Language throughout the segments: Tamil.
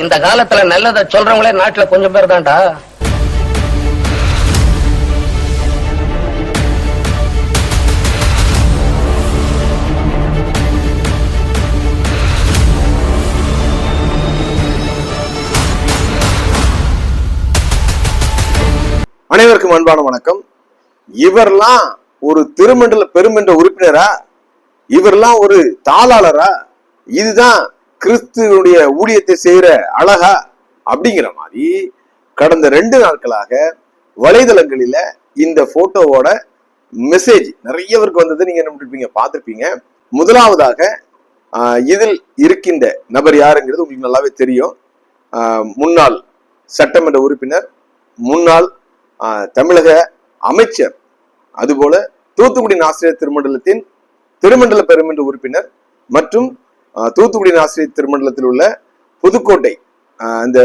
இந்த காலத்துல நல்லதை சொல்றவங்களே நாட்டுல கொஞ்சம் பேர் தான்டா. அனைவருக்கும் அன்பான வணக்கம். இவர்லாம் ஒரு திருமண்டல பெருமன்ற உறுப்பினரா? இவர்லாம் ஒரு தாளாளரா? இதுதான் கிறிஸ்துவனுடைய ஊழியத்தை செய்யற அழகா? அப்படிங்கிற மாதிரி கடந்த 2 நாட்களாக வலைதளங்களில இந்த போட்டோவோட மெசேஜ் நிறைய பேருக்கு வந்தது. நீங்க என்ன பார்த்திருப்பீங்க. முதலாவதாக இதில் இருக்கின்ற நபர் யாருங்கிறது உங்களுக்கு நல்லாவே தெரியும். முன்னாள் சட்டமன்ற உறுப்பினர், முன்னாள் தமிழக அமைச்சர், அதுபோல தூத்துக்குடி ஆசிரியர் திருமண்டலத்தின் திருமண்டல பெருமன்ற உறுப்பினர் மற்றும் தூத்துக்குடி ஆசிரியர் திருமண்டலத்தில் உள்ள புதுக்கோட்டை அந்த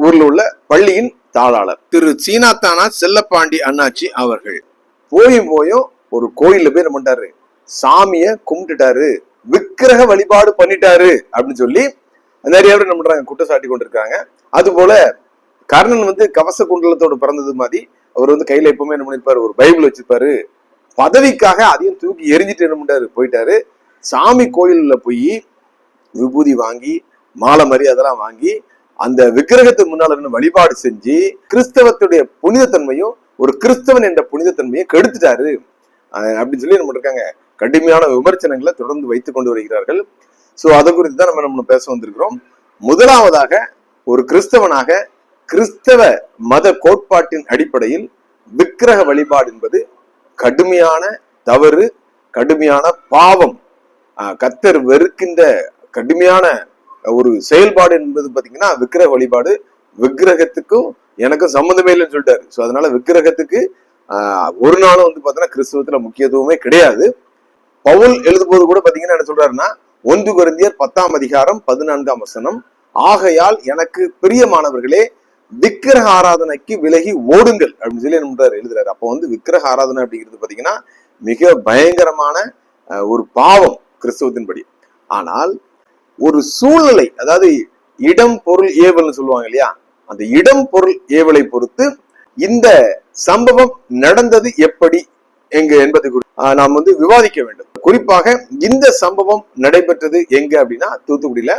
ஊர்ல உள்ள பள்ளியின் தாளாளர் திரு சீனாத்தானா செல்லப்பாண்டி அண்ணாச்சி அவர்கள் போயும் ஒரு கோயில்ல போய் என்ன பண்ணிட்டாரு, சாமிய கும்பிட்டுட்டாரு, விக்கிரக வழிபாடு பண்ணிட்டாரு அப்படின்னு சொல்லி நிறைய பேர் என்ன பண்றாங்க, குற்றச்சாட்டி கொண்டிருக்காங்க. அது போல கர்ணன் கவச குண்டலத்தோடு பிறந்தது மாதிரி அவர் கையில எப்பவுமே என்ன பண்ணிருப்பாரு, ஒரு பைபிள் வச்சிருப்பாரு. பதவிக்காக அதையும் தூக்கி எரிஞ்சிட்டு என்ன பண்ணாரு, போயிட்டாரு. சாமி கோயில்ல போய் விபூதி வாங்கி மாலை மாதிரி அதெல்லாம் வாங்கி அந்த விக்கிரகத்துக்கு முன்னால வழிபாடு செஞ்சு கிறிஸ்தவத்துடைய புனிதத்தன்மையும் ஒரு கிறிஸ்தவன் என்ற புனிதத்தன்மையை கெடுத்துட்டாரு அப்படின்னு சொல்லி என்ன பண்ணிருக்காங்க, கடுமையான விமர்சனங்களை தொடர்ந்து வைத்துக் கொண்டு வருகிறார்கள். சோ அதை குறித்து தான் நம்ம பேச வந்திருக்கிறோம். முதலாவதாக ஒரு கிறிஸ்தவனாக கிறிஸ்தவ மத கோட்பாட்டின் அடிப்படையில் விக்கிரக வழிபாடு என்பது கடுமையான தவறு, கடுமையான பாவம், கர்த்தர் வெறுக்கின்ற கடுமையான ஒரு செயல்பாடு என்பது பாத்தீங்கன்னா விக்கிரக வழிபாடு. விக்கிரகத்துக்கும் எனக்கும் சம்மந்தமே இல்லைன்னு சொல்லிட்டாரு. சோ அதனால விக்கிரகத்துக்கு ஒரு நாளும் பாத்தீங்கன்னா கிறிஸ்தவத்துல முக்கியத்துவமே கிடையாது. பவுல் எழுதும்போது கூட பாத்தீங்கன்னா என்ன சொல்றாருன்னா, 1 கொரிந்தியர் 10ஆம் அதிகாரம் 14ஆம் வசனம், ஆகையால் எனக்கு பிரியமானவர்களே விக்கிரக ஆராதனைக்கு விலகி ஓடுங்கள் அப்படின்னு சொல்லி என்ன எழுதுறாரு. அப்போ விக்கிரக ஆராதனை அப்படிங்கிறது பாத்தீங்கன்னா மிக பயங்கரமான ஒரு பாவம் கிறிஸ்தவத்தின்படி. ஆனால் ஒரு சூழ்நிலை, அதாவது இடம் பொருள் ஏவல்னு சொல்லுவாங்க இல்லையா, அந்த இடம் பொருள் ஏவலை பொறுத்து இந்த சம்பவம் நடந்தது எப்படி எங்க என்பதை நாம் விவாதிக்க வேண்டும். குறிப்பாக இந்த சம்பவம் நடைபெற்றது எங்க அப்படின்னா தூத்துக்குடியில.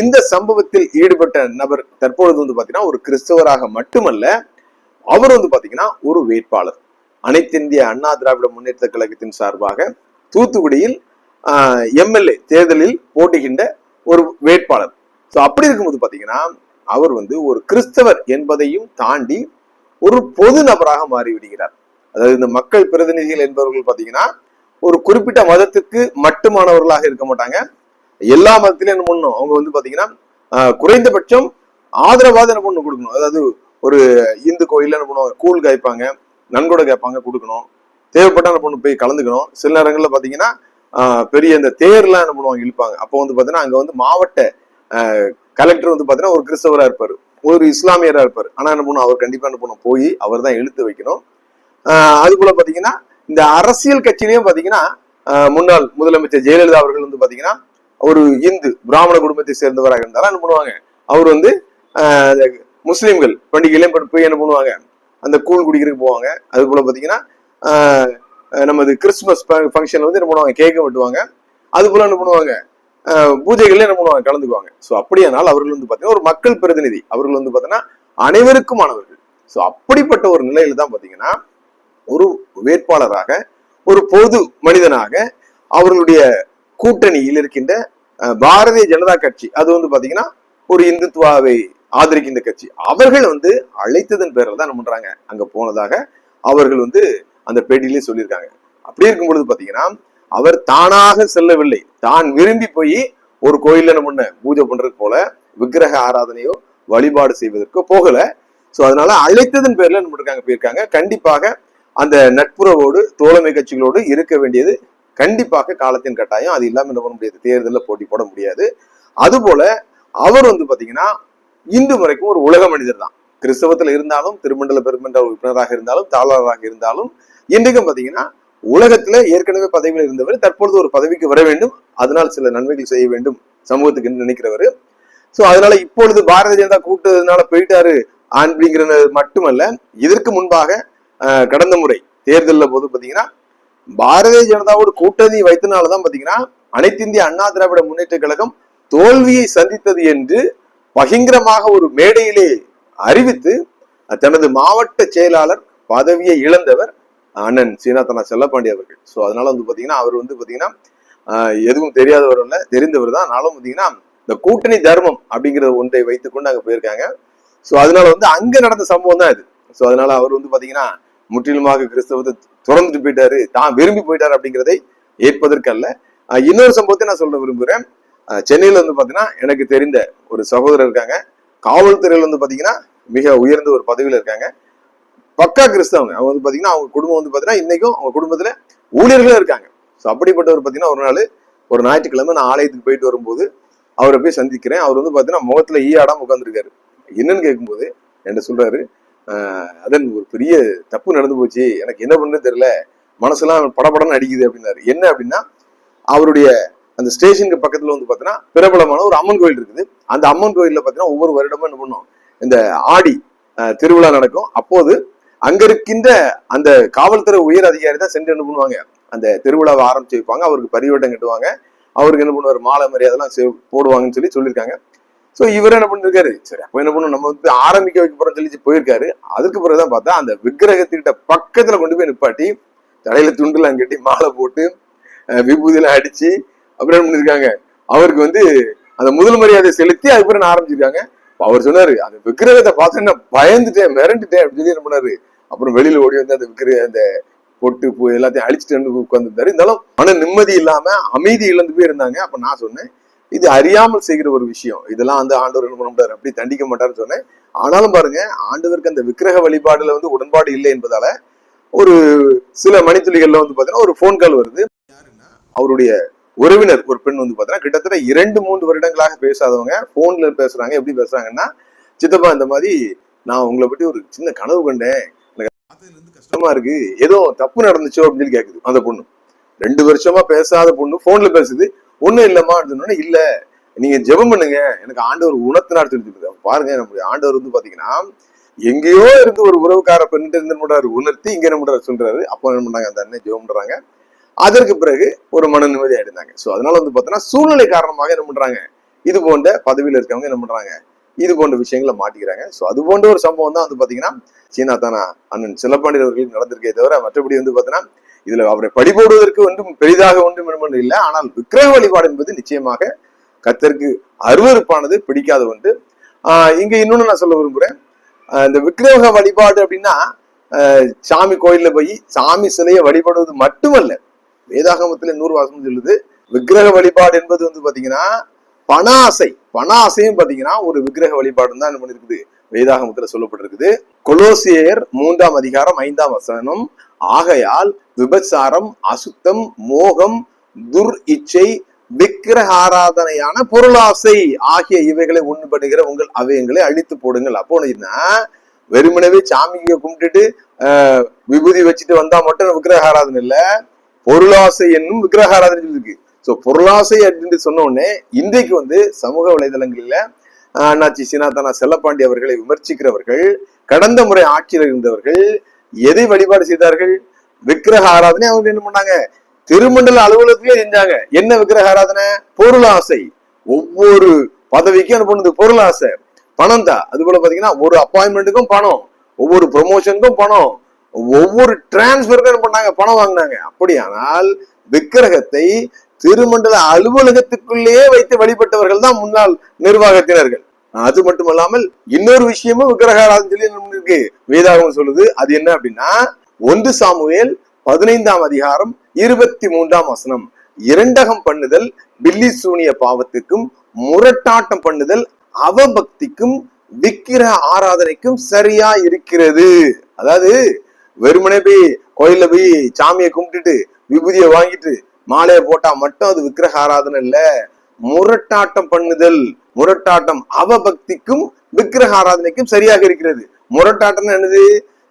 இந்த சம்பவத்தில் ஈடுபட்ட நபர் தற்பொழுது பாத்தீங்கன்னா ஒரு கிறிஸ்தவராக மட்டுமல்ல, அவர் பாத்தீங்கன்னா ஒரு வேட்பாளர். அனைத்திந்திய அண்ணா திராவிட முன்னேற்ற கழகத்தின் சார்பாக தூத்துக்குடியில் எம்எல்ஏ தேர்தலில் போட்டுகின்ற ஒரு வேட்பாளர். சோ அப்படி இருக்கும்போது பாத்தீங்கன்னா அவர் ஒரு கிறிஸ்தவர் என்பதையும் தாண்டி ஒரு பொது நபராக மாறிவிடுகிறார். அதாவது இந்த மக்கள் பிரதிநிதிகள் என்பவர்கள் பாத்தீங்கன்னா ஒரு குறிப்பிட்ட மதத்துக்கு மட்டுமானவர்களாக இருக்க மாட்டாங்க. எல்லா மதத்திலும் என்ன பண்ணணும், அவங்க பாத்தீங்கன்னா குறைந்தபட்சம் ஆதரவாத என்ன பண்ணணும், கொடுக்கணும். அதாவது ஒரு இந்து கோயில்ல என்ன பண்ணுவாங்க, கூழ் காய்ப்பாங்க, நன்கொடை கேட்பாங்க, கொடுக்கணும். தேவைப்பட்ட என்ன பண்ணணும், போய் கலந்துக்கணும். சில நேரங்கள்ல பாத்தீங்கன்னா பெரிய இந்த தேர்லாம் என்ன பண்ணுவாங்க, இழுப்பாங்க. அப்போ பாத்தீங்கன்னா அங்க மாவட்ட கலெக்டர் பாத்தீங்கன்னா ஒரு கிறிஸ்தவரா இருப்பாரு, ஒரு இஸ்லாமியரா இருப்பாரு. ஆனா என்ன பண்ணும், அவர் கண்டிப்பா என்ன பண்ணும், போய் அவர் தான் இழுத்து வைக்கணும். அது போல பாத்தீங்கன்னா இந்த அரசியல் கட்சியிலையும் பாத்தீங்கன்னா முன்னாள் முதலமைச்சர் ஜெயலலிதா அவர்கள் பாத்தீங்கன்னா ஒரு இந்து பிராமண குடும்பத்தை சேர்ந்தவராக இருந்தாலும் என்ன பண்ணுவாங்க, அவர் முஸ்லிம்கள் பண்டிகையிலையும் போய் என்ன பண்ணுவாங்க, அந்த கூழ் குடிக்கிறதுக்கு போவாங்க. அது போல பாத்தீங்கன்னா நமது கிறிஸ்துமஸ் ஃபங்க்ஷன்ல என்ன பண்ணுவாங்க, கேக்க வெட்டுவாங்க. அது போல என்ன பண்ணுவாங்க, பூஜைகள்ல என்ன பண்ணுவாங்க, கலந்துக்குவாங்க. சோ அப்படியானால் அவர்கள் பாத்தீங்கன்னா ஒரு மக்கள் பிரதிநிதி, அவர்கள் பாத்தீங்கன்னா அனைவருக்குமானவர்கள். சோ அப்படிப்பட்ட ஒரு நிலையில தான் பாத்தீங்கன்னா ஒரு வேட்பாளராக, ஒரு பொது மனிதனாக அவர்களுடைய கூட்டணியில் இருக்கின்ற பாரதிய ஜனதா கட்சி, அது பாத்தீங்கன்னா ஒரு இந்துத்துவாவை ஆதரிக்கின்ற கட்சி, அவர்கள் அழைத்ததன் பேரில் தான் என்ன பண்றாங்க, அங்க போனதாக அவர்கள் அந்த பேட்டியிலே சொல்லியிருக்காங்க. அப்படி இருக்கும் பொழுது பாத்தீங்கன்னா அவர் தானாக செல்லவில்லை, தான் விரும்பி போய் ஒரு கோயில்ல என்ன பண்ண பூஜை பண்றது போல விக்கிரக ஆராதனையோ வழிபாடு செய்வதற்கோ போகல. சோ அதனால அழைத்ததன் பேர்ல என்ன பண்ணிருக்காங்க, போயிருக்காங்க. கண்டிப்பாக அந்த நட்புறவோடு தோழமை கட்சிகளோடு இருக்க வேண்டியது கண்டிப்பாக காலத்தின் கட்டாயம். அது இல்லாம என்ன பண்ண முடியாது, தேர்தலில் போட்டி போட முடியாது. அது போல அவர் பாத்தீங்கன்னா இந்து முறைக்கும் ஒரு உலக மனிதர் தான். கிறிஸ்தவத்துல இருந்தாலும், திருமண்டல பெருமன்ற உறுப்பினராக இருந்தாலும், தாளராக இருந்தாலும், இன்றைக்கும் பாத்தீங்கன்னா உலகத்துல ஏற்கனவே பதவியில் இருந்தவர் தற்பொழுது ஒரு பதவிக்கு வர வேண்டும், அதனால் சில நன்மைகள் செய்ய வேண்டும் சமூகத்துக்கு நினைக்கிறவர். சோ அதனால இப்பொழுது பாரதிய ஜனதா கூட்டத்தினால போயிட்டாரு அப்படிங்கிறது மட்டுமல்ல, இதற்கு முன்பாக கடந்த முறை தேர்தலில் போது பாத்தீங்கன்னா பாரதிய ஜனதாவோட கூட்டணி வைத்தனாலதான் பாத்தீங்கன்னா அனைத்து இந்திய அண்ணா திராவிட முன்னேற்ற கழகம் தோல்வியை சந்தித்தது என்று பகிங்கரமாக ஒரு மேடையிலே அறிவித்து தனது மாவட்ட செயலாளர் பதவியை இழந்தவர் அண்ணன் சீனாத்தனா செல்லப்பாண்டி அவர்கள். சோ அதனால வந்து பாத்தீங்கன்னா அவர் வந்து பாத்தீங்கன்னா எதுவும் தெரியாதவர் இல்ல, தெரிந்தவர் தான். ஆனாலும் பாத்தீங்கன்னா இந்த கூட்டணி தர்மம் அப்படிங்கிற ஒன்றை வைத்துக்கொண்டு அங்க போயிருக்காங்க. சோ அதனால வந்து அங்க நடந்த சம்பவம் தான் இது. சோ அதனால அவர் வந்து பாத்தீங்கன்னா முற்றிலுமாக கிறிஸ்தவத்தை துறந்துட்டு போயிட்டாரு, தான் விரும்பி போயிட்டாரு அப்படிங்கிறதை ஏற்பதற்கல்ல. இன்னொரு சம்பவத்தை நான் சொல்ல விரும்புகிறேன். சென்னையில வந்து பாத்தீங்கன்னா எனக்கு தெரிந்த ஒரு சகோதரர் இருக்காங்க, காவல்துறையில வந்து பாத்தீங்கன்னா மிக உயர்ந்த ஒரு பதவியில இருக்காங்க, பக்கா கிறிஸ்தவங்க. அவங்க வந்து பாத்தீங்கன்னா அவங்க குடும்பம் வந்து பாத்தீங்கன்னா இன்னைக்கும் அவங்க குடும்பத்துல ஊழியர்களும் இருக்காங்க. ஸோ அப்படிப்பட்டவர் பாத்தீங்கன்னா ஒரு நாள் ஒரு ஞாயிற்றுக்கிழமை நான் ஆலயத்துக்கு போயிட்டு வரும்போது அவரை போய் சந்திக்கிறேன். அவர் வந்து பாத்தீங்கன்னா முகத்துல ஈயாடாம உட்காந்துருக்காரு. என்னன்னு கேட்கும்போது என்கிட்ட சொல்றாரு, அதன் ஒரு பெரிய தப்பு நடந்து போச்சு, எனக்கு என்ன பண்ணுறது தெரியல, மனசெல்லாம் படபடன்னு அடிக்குது அப்படின்னாரு. என்ன அப்படின்னா அவருடைய அந்த ஸ்டேஷனுக்கு பக்கத்துல வந்து பாத்தீங்கன்னா பிரபலமான ஒரு அம்மன் கோயில் இருக்குது. அந்த அம்மன் கோயில்ல பாத்தீங்கன்னா ஒவ்வொரு வருடமும் என்ன பண்ணும், இந்த ஆடி திருவிழா நடக்கும். அப்போது அங்க இருக்கின்ற அந்த காவல்துறை உயர் அதிகாரி தான் சென்று என்ன பண்ணுவாங்க, அந்த திருவிழாவை ஆரம்பிச்சு வைப்பாங்க, அவருக்கு பரிவட்டம் கட்டுவாங்க, அவருக்கு என்ன பண்ணுவார் மாலை மரியாதைலாம் போடுவாங்கன்னு சொல்லியிருக்காங்க. சோ இவர் என்ன பண்ணிருக்காரு, சரி அப்ப என்ன பண்ணும் நம்ம வந்து ஆரம்பிக்க வைக்க போறோம்னு சொல்லி போயிருக்காரு. அதுக்கு பிறகுதான் பார்த்தா அந்த விக்கிரகத்திட்ட பக்கத்துல கொண்டு போய் நிப்பாட்டி தலையில துண்டுலாம் கட்டி மாலை போட்டு விபூதியெல்லாம் அடிச்சு அப்புறம் என்ன பண்ணிருக்காங்க, அவருக்கு வந்து அந்த முதல் மரியாதை செலுத்தி அதுக்கப்புறம் ஆரம்பிச்சிருக்காங்க. அவர் சொன்னாரு, அந்த விக்கிரகத்தை பார்த்தோன்னா பயந்துட்டேன், மிரண்டுட்டேன் அப்படின்னு சொல்லி என்ன பண்ணாரு. அப்புறம் வெளியில ஓடி வந்து அந்த அந்த பொட்டு பூ எல்லாத்தையும் அழிச்சிட்டு வந்து உட்கார்ந்துருந்தாரு. இருந்தாலும் மன நிம்மதி இல்லாம அமைதி இழந்து போய் இருந்தாங்க. அப்ப நான் சொன்னேன், இது அறியாமல் செய்கிற ஒரு விஷயம், இதெல்லாம் வந்து ஆண்டவர் என்ன பண்ண முடியாது, அப்படி தண்டிக்க மாட்டாருன்னு சொன்னேன். ஆனாலும் பாருங்க, ஆண்டவருக்கு அந்த விக்கிரக வழிபாடுல வந்து உடன்பாடு இல்லை என்பதால ஒரு சில மணித்துளிகள்ல வந்து பாத்தீங்கன்னா ஒரு போன் கால் வருது. அவருடைய உறவினர் ஒரு பெண் வந்து பாத்தீங்கன்னா கிட்டத்தட்ட 2-3 வருடங்களாக பேசாதவங்க போன்ல பேசுறாங்க. எப்படி பேசுறாங்கன்னா, சித்தப்பா இந்த மாதிரி நான் உங்களை பற்றி ஒரு சின்ன கனவு கண்டேன், எனக்கு கஷ்டமா இருக்கு, ஏதோ தப்பு நடந்துச்சோ அப்படின்னு சொல்லி கேக்குது. அந்த பொண்ணு 2 வருஷமா பேசாத பொண்ணு போன்ல பேசுது. ஒண்ணும் இல்லம்மா சொன்னோன்னே, இல்ல நீங்க ஜெபம் பண்ணுங்க, எனக்கு ஆண்டவர் உணர்த்தினார் சொல்லிட்டு. பாருங்க, நம்முடைய ஆண்டவர் வந்து பாத்தீங்கன்னா எங்கேயோ இருந்து ஒரு உறவுக்கார பெண்ணிட்டு இருந்து பண்றாரு உணர்த்தி இங்க என்ன பண்றாரு சொல்றாரு. அப்போ என்ன பண்றாங்க, அந்த அண்ணன் ஜெபம் பண்றாங்க. அதற்கு பிறகு ஒரு மன நிம்மதி ஆயிருந்தாங்க. சோ அதனால வந்து பாத்தீங்கன்னா சூழ்நிலை காரணமாக என்ன பண்றாங்க, இது போன்ற பதவியில இருக்கவங்க என்ன பண்றாங்க, இது போன்ற விஷயங்களை மாட்டிக்கிறாங்க. சோ அது போன்ற ஒரு சம்பவம் தான் வந்து பாத்தீங்கன்னா சீனாத்தானா அண்ணன் செல்லப்பாண்டி அவர்களுக்கு நடந்திருக்கே தவிர மற்றபடி வந்து பாத்தீங்கன்னா இதுல அவரை பழிபோடுவதற்கு ஒன்றும் பெரிதாக ஒன்றும் இல்லை. ஆனால் விக்கிரக வழிபாடு என்பது நிச்சயமாக கர்த்தருக்கு அருவருப்பானது, பிடிக்காத ஒன்று. இங்க இன்னொன்னு நான் சொல்ல விரும்புறேன். இந்த விக்கிரக வழிபாடு அப்படின்னா சாமி கோயில்ல போய் சாமி சிலையை வழிபடுவது மட்டுமல்ல, வேதாகமத்துல 100 வாசம் சொல்லுது, விக்கிரக வழிபாடு என்பது வந்து பாத்தீங்கன்னா பண ஆசையும் பாத்தீங்கன்னா ஒரு விக்கிரக வழிபாடு தான் என்ன பண்ணிருக்குது, வேதாகமத்துல சொல்லப்பட்டிருக்குது. கொலோசியர் 3ஆம் அதிகாரம் 5ஆம் வசனம், ஆகையால் விபச்சாரம், அசுத்தம், மோகம், துர் இச்சை, விக்கிரக ஆராதனையான பொருளாசை ஆகிய இவைகளை உண்படுகிற உங்கள் அவயங்களை அழித்து போடுங்கள். அப்போ வெறுமனவே சாமிக்கு கும்பிட்டுட்டு விபூதி வச்சுட்டு வந்தா மட்டும் விக்கிரக ஆராதனை இல்ல, பொருளாசை என்னும் விக்கிரக ஆராதனை இருக்கு. சோ பொருளாசை அப்படின்னு சொன்ன உடனே இன்றைக்கு வந்து சமூக வலைதளங்களில அண்ணாச்சி சீனாத்தானா செல்லப்பாண்டி அவர்களை விமர்சிக்கிறவர்கள், கடந்த முறை ஆட்சியில் இருந்தவர்கள் எதை வழிபாடு செய்தார்கள், விக்கிரக ஆராதனை. அவங்க என்ன பண்ணாங்க, திருமண்டல அலுவலகத்திலே செஞ்சாங்க. என்ன விக்கிரக ஆராதனை, பொருளாசை. ஒவ்வொரு பதவிக்கும் என்ன பண்ணுது, பொருளாசை, பணம் தான். அது போல பாத்தீங்கன்னா ஒரு அப்பாயின்மெண்ட்டுக்கும் பணம், ஒவ்வொரு ப்ரொமோஷனுக்கும் பணம், ஒவ்வொரு டிரான்ஸ்பருக்கும் என்ன பண்ணாங்க, பணம் வாங்கினாங்க. அப்படியானால் விக்கிரகத்தை திருமண்டல அலுவலகத்துக்குள்ளேயே வைத்து வழிபட்டவர்கள் தான் முன்னாள் நிர்வாகத்தினர்கள். அது மட்டுமல்லாமல் இன்னொரு விஷயமும் விக்கிரக ஆராதனை சொல்லி இருக்கு, வேதாகமம் சொல்லுது. அது என்ன அப்படின்னா 1 சாமுவேல் 15ஆம் அதிகாரம் 23ஆம் வசனம், இரண்டகம் பண்ணுதல் பில்லி சூனிய பாவத்துக்கும் முரட்டாட்டம் பண்ணுதல் அவபக்திக்கும் விக்கிரக ஆராதனைக்கும் சரியா இருக்கிறது. அதாவது வெறுமனே போய் கோயில்ல போய் சாமியை கும்பிட்டுட்டு விபூதியை வாங்கிட்டு மாலையை போட்டா மட்டும் அது விக்கிரக ஆராதனை இல்ல, முரட்டாட்டம் பண்ணுதல், முரட்டாட்டம் அவபக்திக்கும் விக்கிரக ஆராதனைக்கும் சரியாக இருக்கிறது. முரட்டாட்டம் என்னது,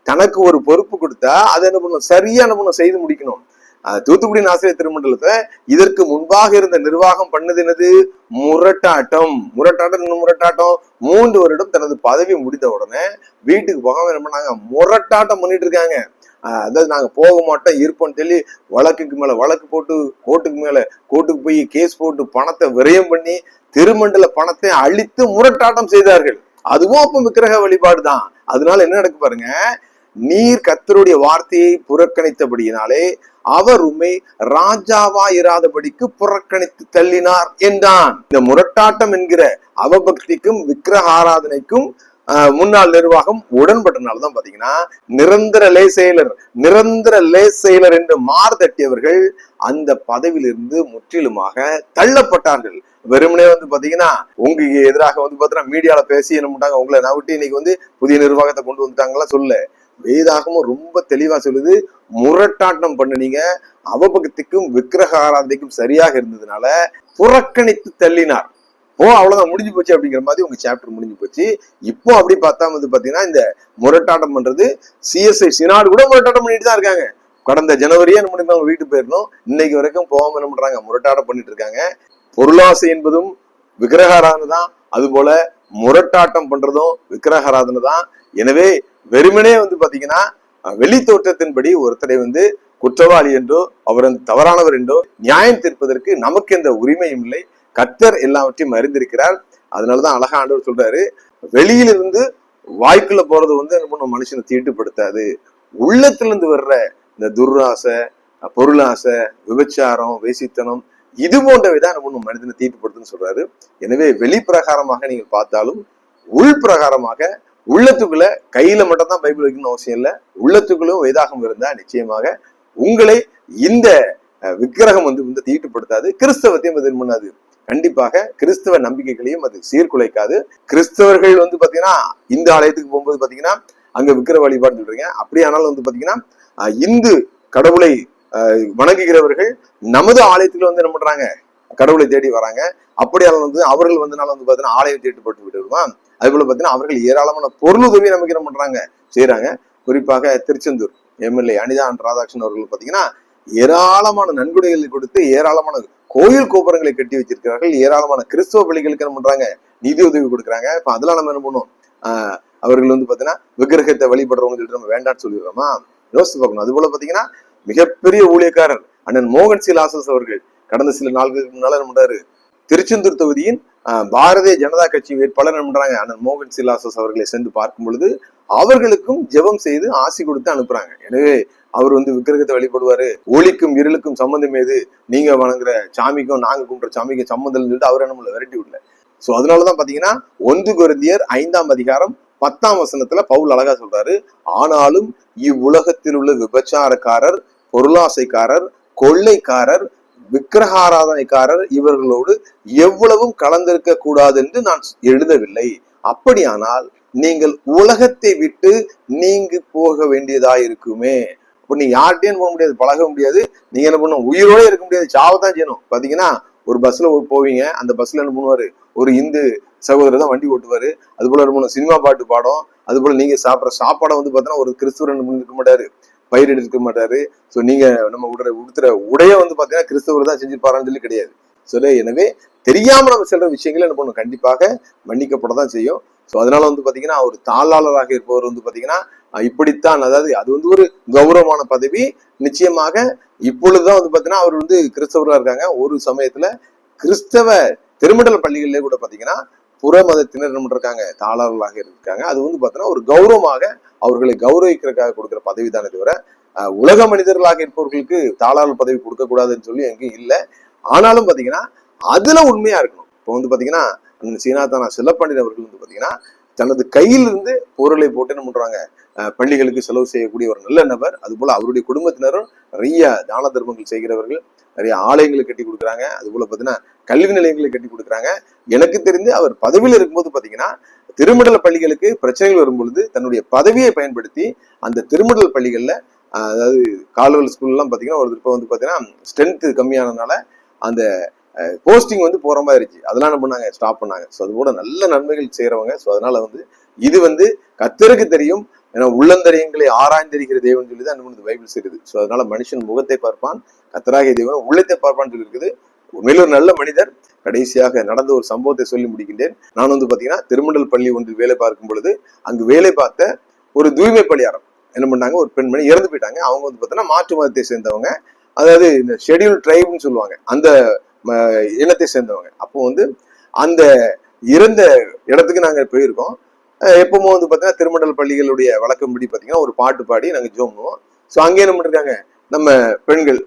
தனக்கு ஒரு பொறுப்பு கொடுத்தா அதை என்ன பண்ணணும், சரியா என்ன பண்ணணும், செய்து முடிக்கணும். தூத்துக்குடி ஆசிரியர் திருமண்டலத்துல இதற்கு முன்பாக இருந்த நிர்வாகம் பண்ணது என்னது? முரட்டாட்டம். முரட்டாட்டம் 3 வருடம் தனது பதவி முடிந்த உடனே வீட்டுக்கு போகாம என்ன பண்ணாங்க? முரட்டாட்டம் பண்ணிட்டு இருக்காங்க. அதாவது நாங்க போக மாட்டோம் இருப்போம் சொல்லி வழக்குக்கு மேல வழக்கு போட்டு கோர்ட்டுக்கு மேல கோர்ட்டுக்கு போய் கேஸ் போட்டு பணத்தை விரயம் பண்ணி திருமண்டல பணத்தை அழித்து முரட்டாட்டம் செய்தார்கள். அதுவும் அப்ப விக்கிரக வழிபாடு தான். அதனால என்ன நடக்கு பாருங்க, நீர் கர்த்தருடைய வார்த்தையை புறக்கணித்தபடியினாலே அவர் உம்மை ராஜாவா இராதபடிக்கு புறக்கணித்து தள்ளினார் என்றான். இந்த முரட்டாட்டம் என்கிற அவபக்திக்கும் விக்கிரக ஆராதனைக்கும் முன்னாள் நிர்வாகம் உடன்பட்டனால்தான் பாத்தீங்கன்னா நிரந்தர லே செயலர் என்று மார்தட்டியவர்கள் அந்த பதவியிலிருந்து முற்றிலுமாக தள்ளப்பட்டார்கள். வெறுமனே பாத்தீங்கன்னா உங்களுக்கு எதிராக பாத்தீங்கன்னா மீடியால பேசி என்ன பண்ணாங்க, உங்களை நான் விட்டு இன்னைக்கு புதிய நிர்வாகத்தை கொண்டு வந்துட்டாங்களா சொல்ல. வேதாகமும் ரொம்ப தெளிவா சொல்லுது, முரட்டாட்டம் பண்ணுனீங்க, அவபக்திக்கும் விக்கிரக ஆராதனைக்கும் சரியாக இருந்ததுனால புறக்கணித்து தள்ளினார். அவ்வளவுதான், முடிஞ்சு போச்சு அப்படிங்கிற மாதிரி உங்க சாப்டர் முடிஞ்சு போச்சு. இப்போ அப்படி பார்த்தா பாத்தீங்கன்னா இந்த முரட்டாட்டம் பண்றது சிஎஸ்ஐ சினாடு கூட முரட்டாட்டம் பண்ணிட்டு தான் இருக்காங்க. கடந்த ஜனவரியே என்ன பண்ணிருக்காங்க, வீட்டுக்கு போயிருந்தோம், இன்னைக்கு வரைக்கும் போகாம என்ன பண்றாங்க, முரட்டாட்டம் பண்ணிட்டு இருக்காங்க. பொருளாசை என்பதும் விக்கிரக ஆராதனை தான், அது போல முரட்டாட்டம் பண்றதும் விக்கிரக ஆராதனை தான். எனவே வெறுமனே பாத்தீங்கன்னா வெளி தோற்றத்தின்படி ஒருத்தரை குற்றவாளி என்றோ அவர் தவறானவர் என்றோ நியாயம் தீர்ப்பதற்கு நமக்கு எந்த உரிமையும் இல்லை. கர்த்தர் எல்லாவற்றையும் அறிந்திருக்கிறார். அதனாலதான் அழகா ஆண்டவர் சொல்றாரு, வெளியிலிருந்து வாய்க்குள்ள போறது என்ன பண்ணும், மனுஷனை தீட்டுப்படுத்தாது. உள்ளத்திலிருந்து வர்ற இந்த துர்ராசை, பொருளாசை, விபச்சாரம், வேசித்தனம், இது போன்றவைதான் என்ன பண்ணும், மனிதனை தீட்டுப்படுத்துன்னு சொல்றாரு. எனவே வெளிப்பிரகாரமாக நீங்கள் பார்த்தாலும் உள் பிரகாரமாக உள்ளத்துக்குள்ள கையில மட்டும் தான் பைபிள் வைக்கணும்னு அவசியம் இல்லை. உள்ளத்துக்குள்ளும் வேதாகம் இருந்தா நிச்சயமாக உங்களை இந்த விக்கிரகம் தீட்டுப்படுத்தாது, கிறிஸ்தவத்தையும் எதிர் பண்ணாது. கண்டிப்பாக கிறிஸ்தவ நம்பிக்கைகளையும் அது சீர்குலைக்காது. கிறிஸ்தவர்கள் பாத்தீங்கன்னா இந்த ஆலயத்துக்கு போகும்போது பாத்தீங்கன்னா அங்க விக்கிரக வழிபாடு சொல்றீங்க. அப்படியானாலும் பாத்தீங்கன்னா இந்து கடவுளை வணங்குகிறவர்கள் நமது ஆலயத்துல என்ன பண்றாங்க, கடவுளை தேடி வராங்க. அப்படியாலும் அவர்கள் பாத்தீங்கன்னா ஆலயம் தீட்டுப்பட்டு விடுவான். அது போல பாத்தீங்கன்னா அவர்கள் ஏராளமான பொருளுதவி நமக்கு என்ன பண்றாங்க, செய்யறாங்க. குறிப்பாக திருச்செந்தூர் எம்எல்ஏ அனிதா ராதாகிருஷ்ணன் அவர்கள் பாத்தீங்கன்னா ஏராளமான நன்கொடைகளை கொடுத்து ஏராளமான கோயில் கோபுரங்களை கட்டி வச்சிருக்கிறார்கள். ஏராளமான கிறிஸ்தவ பள்ளிகளுக்கு என்ன பண்றாங்க, நிதி உதவி கொடுக்குறாங்க. இப்ப அதெல்லாம் நம்ம என்ன பண்ணுவோம், அவர்கள் பாத்தீங்கன்னா விக்கிரகத்தை வழிபடுறவங்க சொல்லிட்டு நம்ம வேண்டாம்னு சொல்லிடுறோமா? யோசிச்சு பார்க்கணும். அது போல பாத்தீங்கன்னா மிகப்பெரிய ஊழியக்காரர் அண்ணன் மோகன் சி லாசஸ் அவர்கள் கடந்த சில நாட்களுக்கு முன்னால என்ன பண்றாரு, திருச்செந்தூர் தொகுதியின் பாரதிய ஜனதா கட்சி வேட்பாளர் என்ன பண்றாங்க, அண்ணன் மோகன் சி லாசஸ் அவர்களை சென்று பார்க்கும் பொழுது அவர்களுக்கும் ஜெபம் செய்து ஆசி கொடுத்து அனுப்புறாங்க. எனவே அவர் விக்கிரகத்தை வழிபடுவாரு, ஒளிக்கும் இருளுக்கும் சம்பந்தம் ஏது, நீங்க வணங்குற சாமிக்கும் நாங்க கும்பிடுற சாமிக்கும் சம்பந்தம் சொல்லிட்டு அவர் நம்மள விரட்டி விடல. சோ அதனாலதான் பாத்தீங்கன்னா 1 கொரிந்தியர் 5ஆம் அதிகாரம் 10ஆம் வசனத்துல பவுல் அழகா சொல்றாரு, ஆனாலும் இவ்வுலகத்தில் உள்ள விபச்சாரக்காரர், பொருளாசைக்காரர், கொள்ளைக்காரர், விக்கிரகாராதனைக்காரர் இவர்களோடு எவ்வளவும் கலந்திருக்க கூடாது என்று நான் எழுதவில்லை. அப்படியானால் நீங்கள் உலகத்தை விட்டு நீங்கி போக வேண்டியதாயிருக்குமே. இப்ப நீ யார்கிட்டயும் போக முடியாது, பழக முடியாது, நீங்க என்ன பண்ணும், உயிரோட இருக்க முடியாது, சாவத்தான் செய்யணும். பாத்தீங்கன்னா ஒரு பஸ்ல போவீங்க, அந்த பஸ்ல என்ன பண்ணுவாரு, ஒரு இந்து சகோதரர் தான் வண்டி ஓட்டுவாரு. அது போல என்ன சினிமா பாட்டு பாடம், அது போல நீங்க சாப்பிட்ற சாப்பாடை பாத்தீங்கன்னா ஒரு கிறிஸ்துவர் இருக்க மாட்டாரு, பயிர் எடுக்க மாட்டாரு. சோ நீங்க நம்ம உடுத்துற உடைய பாத்தீங்கன்னா கிறிஸ்தவர் தான் செஞ்சிருப்பாரான்னு சொல்லி கிடையாது. சொல்லு. எனவே தெரியாம நம்ம செல்ற விஷயங்கள் என்ன பண்ணும், கண்டிப்பாக மன்னிக்கப்படதான் செய்யும். சோ அதனால பாத்தீங்கன்னா ஒரு தாளாளராக இருப்பவர் பாத்தீங்கன்னா இப்படித்தான், அதாவது அது ஒரு கௌரவமான பதவி. நிச்சயமாக இப்பொழுதுதான் பாத்தீங்கன்னா அவர் கிறிஸ்தவர்களா இருக்காங்க. ஒரு சமயத்துல கிறிஸ்தவ திருமண்டல பள்ளிகளிலே கூட பாத்தீங்கன்னா புற மதத்தினர் என்ன இருக்காங்க, தாளாளர்களாக இருக்காங்க. அது பாத்தீங்கன்னா ஒரு கௌரவமாக அவர்களை கௌரவிக்கிறதுக்காக கொடுக்குற பதவி தானே தவிர உலக மனிதர்களாக இருப்பவர்களுக்கு தாளாளர் பதவி கொடுக்க கூடாதுன்னு சொல்லி எங்கேயும் இல்லை. ஆனாலும் பாத்தீங்கன்னா அதுல உண்மையா இருக்கணும். இப்போ பாத்தீங்கன்னா சீனாதானா செல்லப்பாண்டியன் அவர்கள் பாத்தீங்கன்னா தனது கையிலிருந்து பொருளை போட்டு என்ன பண்றாங்க, பள்ளிகளுக்கு செலவு செய்யக்கூடிய ஒரு நல்ல நபர். அது போல அவருடைய குடும்பத்தினரும் நிறைய தான தர்மங்கள் செய்கிறவர்கள், நிறைய ஆலயங்களை கட்டி கொடுக்குறாங்க. அது போல பாத்தீங்கன்னா கல்வி நிலையங்களை கட்டி கொடுக்குறாங்க. எனக்கு தெரிந்து அவர் பதவியில் இருக்கும்போது பாத்தீங்கன்னா திருமண்டல பள்ளிகளுக்கு பிரச்சனைகள் வரும் பொழுது தன்னுடைய பதவியை பயன்படுத்தி அந்த திருமண்டல பள்ளிகள்ல, அதாவது கால்வெல் ஸ்கூல் எல்லாம் பாத்தீங்கன்னா ஒரு இப்ப பாத்தீங்கன்னா ஸ்ட்ரென்த் கம்மியானதுனால அந்த போஸ்டிங் போற மாதிரி இருந்துச்சு. அதெல்லாம் என்ன பண்ணாங்க, ஸ்டாப் பண்ணாங்க. ஸோ அது கூட நல்ல நன்மைகள் செய்யறவங்க. ஸோ அதனால இது கர்த்தருக்கு தெரியும். ஏன்னா உள்ளந்தரியங்களை ஆராய்ந்தறிகிற தேவன் சொல்லி தான் இந்த பைபிள் சொல்லுது. ஸோ அதனால மனுஷன் முகத்தை பார்ப்பான், கர்த்தராகிய தேவன் உள்ளத்தை பார்ப்பான்னு சொல்லி இருக்குது. உண்மையில ஒரு நல்ல மனிதர். கடைசியாக நடந்த ஒரு சம்பவத்தை சொல்லி முடிக்கின்றேன். நான் பாத்தீங்கன்னா திருமண்டல் பள்ளி ஒன்றில் வேலை பார்க்கும் பொழுது அங்கு வேலை பார்த்த ஒரு தூய்மை பணியாளர் என்ன பண்ணாங்க, ஒரு பெண்மணி இறந்து போயிட்டாங்க. அவங்க பாத்தீங்கன்னா மாற்று மதத்தை சேர்ந்தவங்க, அதாவது இந்த ஷெட்யூல் ட்ரைப்னு சொல்லுவாங்க, அந்த இனத்தை சேர்ந்தவங்க. அப்போ அந்த இறந்த இடத்துக்கு நாங்க போயிருக்கோம். எப்பவுமே பாத்தீங்கன்னா திருமண்டல் பள்ளிகளுடைய வழக்கம்படி பாத்தீங்கன்னா ஒரு பாட்டு பாடி நாங்க ஜோம் பண்ணுவோம். ஸோ அங்கே என்ன பண்ணிருக்காங்க, நம்ம பெண்கள்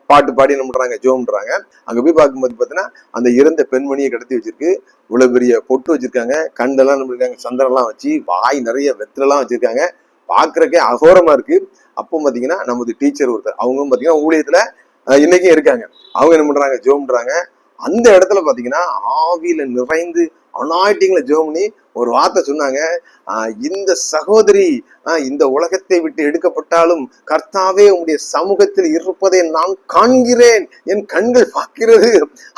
பாட்டு பாடி என்ன பண்றாங்க, ஜோம்ன்றாங்க. அங்க போய் பார்க்கும்போது பாத்தீங்கன்னா அந்த இறந்த பெண்மணியை கடத்தி வச்சிருக்கு, இவ்வளவு பெரிய பொட்டு வச்சிருக்காங்க, கண்டெல்லாம் என்ன பண்ணிருக்காங்க, சந்திரம்லாம் வச்சு, வாய் நிறைய வெத்தலாம் வச்சிருக்காங்க, பாக்குறக்கே அகோரமா இருக்கு. அப்போ பாத்தீங்கன்னா நமது டீச்சர் ஒருத்தர், அவங்க பாத்தீங்கன்னா ஊழியத்துல இன்னைக்கும் இருக்காங்க. அவங்க என்ன பண்றாங்க, ஜோம்ன்றாங்க. அந்த இடத்துல பாத்தீங்கன்னா ஆவியில நிறைந்து அனாயிட்டிங்ல ஜோம் பண்ணி ஒரு வார்த்தை சொன்னாங்க, இந்த சகோதரி இந்த உலகத்தை விட்டு எடுக்கப்பட்டாலும் கர்த்தாவே உங்களுடைய சமூகத்தில் இருப்பதை நான் காண்கிறேன், என் கண்கள் பார்க்கிறது,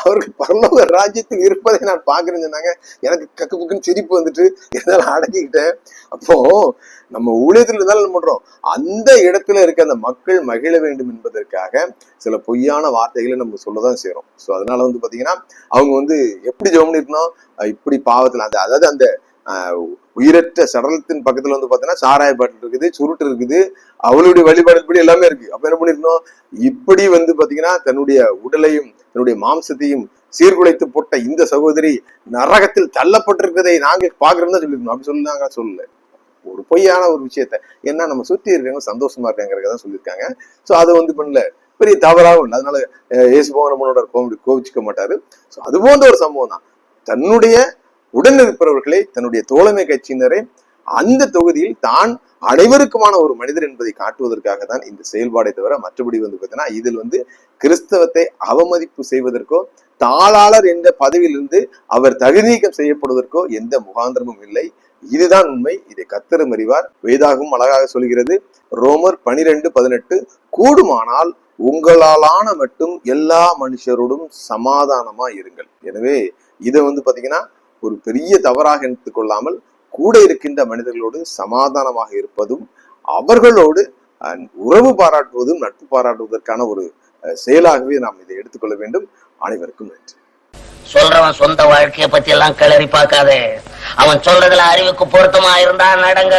அவர்கள் பரலோக ராஜ்யத்தில் இருப்பதை நான் பார்க்கிறேன்னு சொன்னாங்க. எனக்கு கக்கு புக்குன்னு சிரிப்பு வந்துட்டு என்னால அடக்கிக்கிட்டேன். அப்போ நம்ம ஊழியத்துல இருந்தாலும் என்ன பண்றோம், அந்த இடத்துல இருக்க அந்த மக்கள் மகிழ வேண்டும் என்பதற்காக சில பொய்யான வார்த்தைகளை நம்ம சொல்லதான் செய்யறோம். ஸோ அதனால பாத்தீங்கன்னா அவங்க எப்படி ஜெபம் பண்ணிருக்கணும், இப்படி பாவத்துல அதாவது அந்த உயிரற்ற சடலத்தின் பக்கத்துல பாத்தீங்கன்னா சாராய பாட்டில் இருக்குது, சுருட்டு இருக்குது, அவளுடைய வழிபாடு இப்படி எல்லாமே இருக்கு. அப்ப என்ன பண்ணிருக்கணும், இப்படி பாத்தீங்கன்னா தன்னுடைய உடலையும் தன்னுடைய மாம்சத்தையும் சீர்குலைத்து போட்ட இந்த சகோதரி நரகத்தில் தள்ளப்பட்டிருக்கிறதை நாங்க பாக்குறோம்னு சொல்லிருக்கணும். அப்படி சொல்லுனாங்க, சொல்லல. ஒரு பொய்யான ஒரு விஷயத்த ஏன்னா நம்ம சுத்தி இருக்கவங்க சந்தோஷமா இருக்காங்கிறத சொல்லியிருக்காங்க. ஸோ அதை பண்ணல, பெரிய தவறாகவும் இல்லை. அதனால இயேசு நம்மளோட கோவிச்சுக்க மாட்டாரு. ஸோ அது போன்ற ஒரு சம்பவம் தான். தன்னுடைய உடன் இருப்பவர்களை, தன்னுடைய தோழமை கட்சியினரை அந்த தொகுதியில் தான் அனைவருக்குமான ஒரு மனிதர் என்பதை காட்டுவதற்காக தான் இந்த செயல்பாடை தவிர மற்றபடி பார்த்தீங்கன்னா இதில் கிறிஸ்தவத்தை அவமதிப்பு செய்வதற்கோ தாளாளர் என்ற பதவியிலிருந்து அவர் தகுதி நீக்கம் செய்யப்படுவதற்கோ எந்த முகாந்திரமும் இல்லை. இதுதான் உண்மை. இதை கர்த்தரும் அறிவார். வேதாகமும் அழகாக சொல்கிறது. ரோமர் 12:18 கூடுமானால் உங்களாலான மட்டும் எல்லா மனுஷரோடும் சமாதானமா இருங்கள். எனவே இதை பாத்தீங்கன்னா ஒரு பெரிய தவறாக எடுத்துக் கொள்ளாமல் கூட இருக்கின்ற மனிதர்களோடு சமாதானமாக இருப்பதும் அவர்களோடு உறவு பாராட்டுவதும் நட்பு பாராட்டுவதற்கான ஒரு செயலாகவே நாம் இதை எடுத்துக்கொள்ள வேண்டும். அனைவருக்கும் நன்றி. சொல்றவன் சொந்த வாழ்க்கையை பத்தி எல்லாம் கிளறி பார்க்காதே. அவன் சொல்றதுல அறிவுக்கு பொருத்தமா இருந்தா நடங்க.